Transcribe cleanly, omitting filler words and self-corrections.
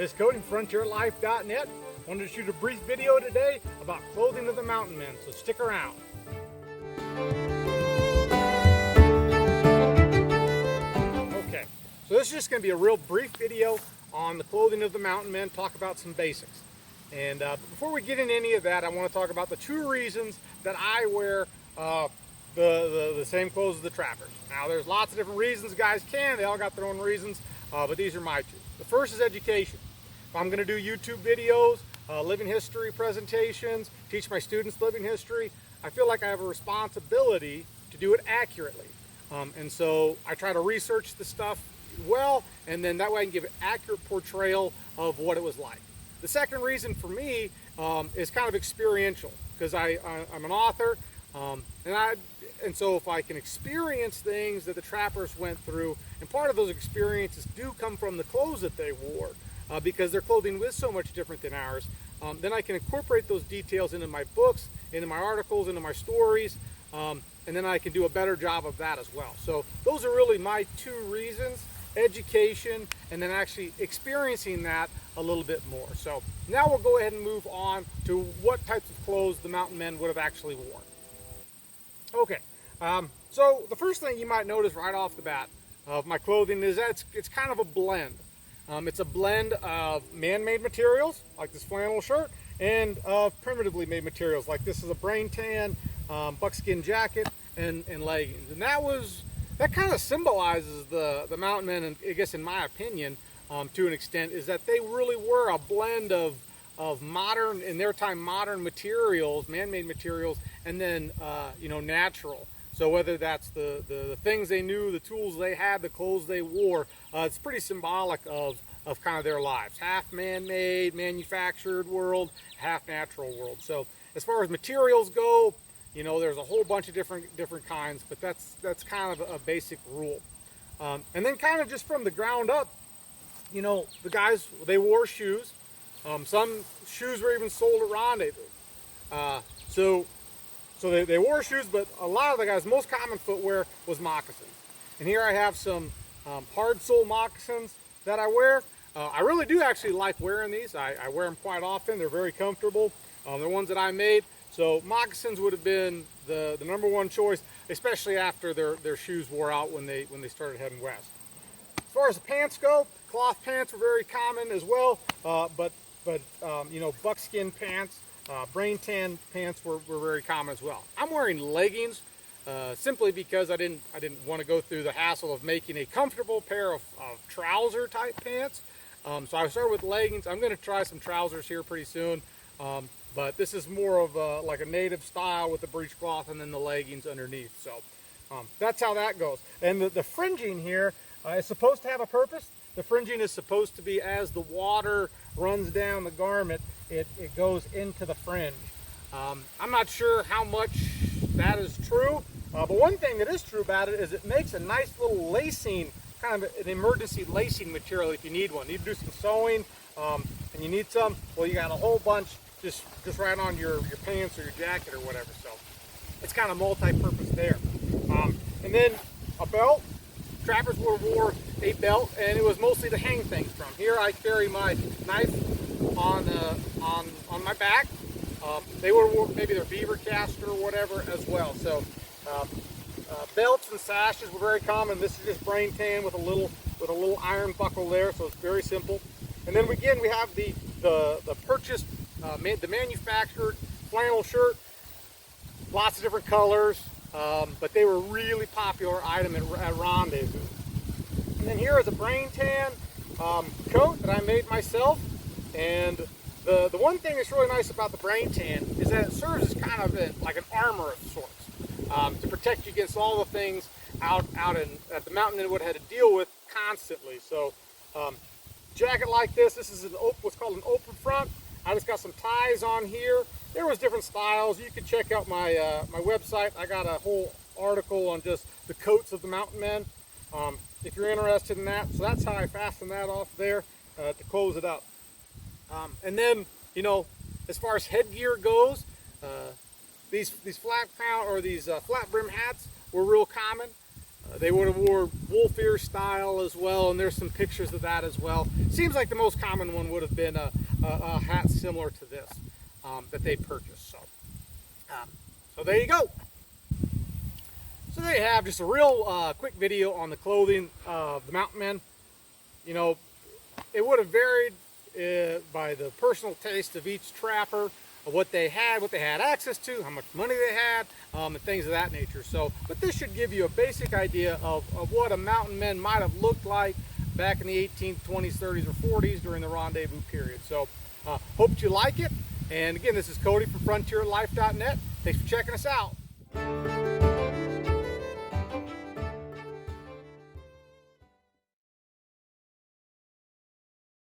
This is Cody from FrontierLife.net. Wanted to shoot a brief video today about clothing of the mountain men, so stick around. Okay, so this is just going to be a real brief video on the clothing of the mountain men, talk about some basics. And before we get into any of that, I want to talk about the two reasons that I wear the same clothes as the trappers. Now, there's lots of different reasons guys can. They all got their own reasons, but these are my two. The first is education. If I'm going to do YouTube videos, living history presentations, teach my students living history, I feel like I have a responsibility to do it accurately. And so I try to research the stuff well, and then that way I can give an accurate portrayal of what it was like. The second reason for me is kind of experiential, because I'm an author, and so if I can experience things that the trappers went through, and part of those experiences do come from the clothes that they wore, because their clothing was so much different than ours, then I can incorporate those details into my books, into my articles, into my stories, and then I can do a better job of that as well. So those are really my two reasons: education, and then actually experiencing that a little bit more. So now we'll go ahead and move on to what types of clothes the mountain men would have actually worn. Okay, so the first thing you might notice right off the bat of my clothing is that it's kind of a blend. It's a blend of man-made materials, like this flannel shirt, and of primitively made materials, like this is a brain tan, buckskin jacket, and leggings. And that kind of symbolizes the mountain men, and I guess in my opinion, to an extent, is that they really were a blend of modern, in their time, modern materials, man-made materials, and then natural. So whether that's the things they knew, the tools they had, the clothes they wore, it's pretty symbolic of kind of their lives. Half man-made, manufactured world, half natural world. So as far as materials go, there's a whole bunch of different kinds, but that's kind of a basic rule. And then kind of just from the ground up, the guys, they wore shoes. Some shoes were even sold at rendezvous. So they wore shoes, but a lot of the guys' most common footwear was moccasins. And here I have some hard sole moccasins that I wear. I really do actually like wearing these. I wear them quite often. They're very comfortable. They're ones that I made. So moccasins would have been the number one choice, especially after their shoes wore out when they started heading west. As far as the pants go, cloth pants were very common as well, but buckskin pants, brain tan pants were very common as well. I'm wearing leggings simply because I didn't want to go through the hassle of making a comfortable pair of trouser type pants. So I started with leggings. I'm going to try some trousers here pretty soon, but this is more of like a native style with the breechcloth and then the leggings underneath. So that's how that goes. And the fringing here is supposed to have a purpose. The fringing is supposed to be, as the water runs down the garment, it goes into the fringe. I'm not sure how much that is true, but one thing that is true about it is it makes a nice little lacing, kind of an emergency lacing material if you need one. You need to do some sewing, and you need some, well, you got a whole bunch just right on your pants or your jacket or whatever. So it's kind of multi-purpose there. And then a belt. Trappers would have wore a belt, and it was mostly to hang things from. Here I carry my knife on my back. They would have worn maybe their beaver cast or whatever as well. So belts and sashes were very common. This is just brain tan with a little iron buckle there, so it's very simple. And then again we have the purchased, the manufactured flannel shirt, lots of different colors. But they were a really popular item at rendezvous. And then here is a brain tan coat that I made myself. And the one thing that's really nice about the brain tan is that it serves as kind of like an armor of sorts, to protect you against all the things out at the mountain that would have had to deal with constantly. So jacket like this is what's called an open front. I just got some ties on here. There was different styles. You can check out my website. I got a whole article on just the coats of the mountain men, if you're interested in that. So that's how I fasten that off there to close it up. And then, as far as headgear goes, these flat crown or these flat brim hats were real common. They would have wore wolf ear style as well, and there's some pictures of that as well. Seems like the most common one would have been a hat similar to this that they purchased. So there you go. So there you have just a real quick video on the clothing of the mountain men. You know, it would have varied by the personal taste of each trapper, of what they had access to, how much money they had, and things of that nature. So, but this should give you a basic idea of what a mountain man might have looked like back in the 18th, 20s, 30s, or 40s during the rendezvous period. So, hope you like it. And again, this is Cody from FrontierLife.net. Thanks for checking us out.